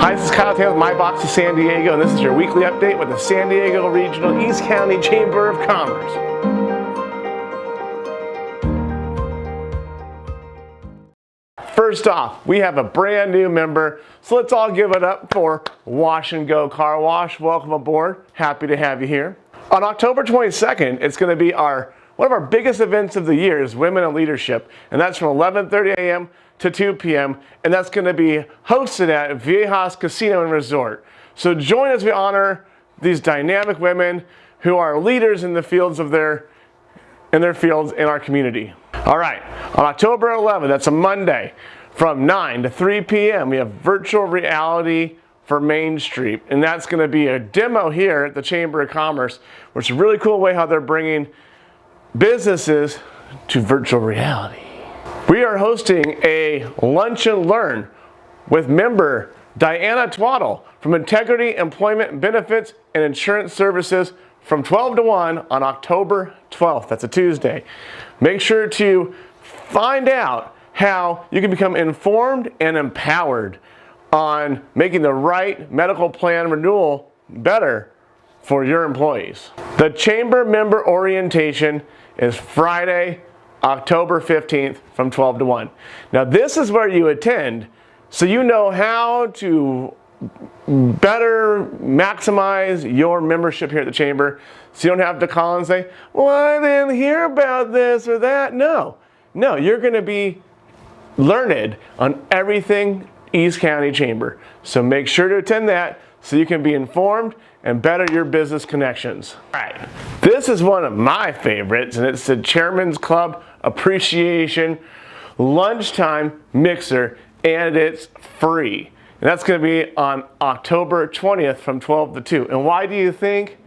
Hi, this is Kyle Taylor with My Box of San Diego, and this is your weekly update with the San Diego Regional East County Chamber of Commerce. First off, we have a brand new member, so let's all give it up for Wash and Go Car Wash. Welcome aboard. Happy to have you here. On October 22nd, it's going to be one of our biggest events of the year is Women in Leadership, and that's from 11:30 a.m. to 2 p.m., and that's going to be hosted at Viejas Casino and Resort. So join as we honor these dynamic women who are leaders in the fields of their fields in our community. All right, on October 11th, that's a Monday, from 9 to 3 p.m., we have virtual reality for Main Street, and that's going to be a demo here at the Chamber of Commerce, which is a really cool way how they're bringing businesses to virtual reality. We are hosting a Lunch and Learn with member Diana Twaddle from Integrity Employment Benefits and Insurance Services from 12 to 1 on October 12th. That's a Tuesday. Make sure to find out how you can become informed and empowered on making the right medical plan renewal better for your employees. The Chamber member orientation is Friday, October 15th from 12 to 1. Now this is where you attend so you know how to better maximize your membership here at the Chamber, so you don't have to call and say, well, I didn't hear about this or that. No, you're going to be learned on everything East County Chamber. So make sure to attend that so you can be informed and better your business connections. All right, this is one of my favorites, and it's the Chairman's Club Appreciation Lunchtime Mixer, and it's free. And that's going to be on October 20th from 12 to 2. And why do you think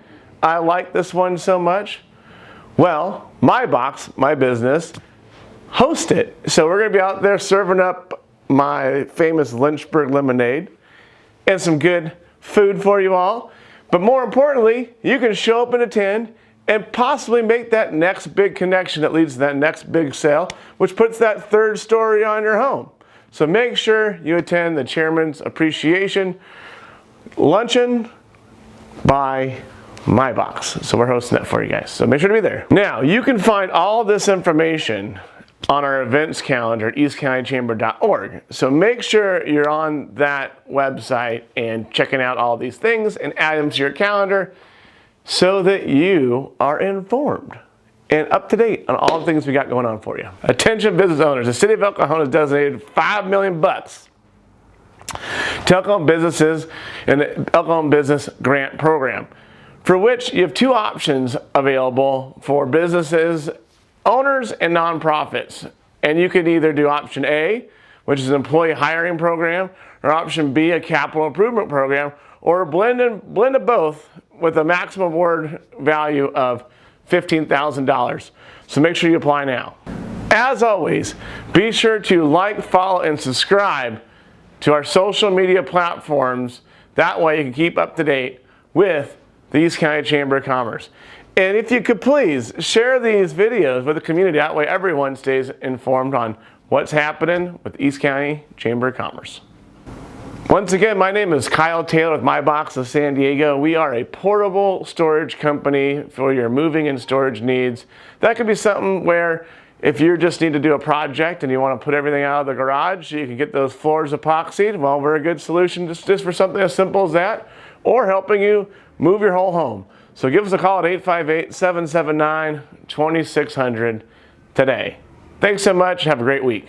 I like this one so much? Well, My Box, my business, host it. So we're going to be out there serving up my famous Lynchburg lemonade and some good food for you all. But more importantly, you can show up and attend and possibly make that next big connection that leads to that next big sale, which puts that third story on your home. So make sure you attend the Chairman's Appreciation Luncheon by My Box. So we're hosting that for you guys. So make sure to be there. Now, you can find all this information on our events calendar at eastcountychamber.org. So make sure you're on that website and checking out all these things and add them to your calendar so that you are informed and up to date on all the things we got going on for you. Attention business owners, the City of El Cajon has designated $5 million to El Cajon businesses in the El Cajon Business Grant Program, for which you have two options available for businesses, owners, and nonprofits. And you can either do option A, which is an employee hiring program, or option B, a capital improvement program, or a blend of both with a maximum award value of $15,000. So make sure you apply now. As always, be sure to like, follow, and subscribe to our social media platforms. That way you can keep up to date with the East County Chamber of Commerce. And if you could please share these videos with the community, that way everyone stays informed on what's happening with East County Chamber of Commerce. Once again, my name is Kyle Taylor with My Box of San Diego. We are a portable storage company for your moving and storage needs. That could be something where if you just need to do a project and you want to put everything out of the garage, so you can get those floors epoxied, well, we're a good solution just for something as simple as that, or helping you move your whole home. So give us a call at 858-779-2600 today. Thanks so much. Have a great week.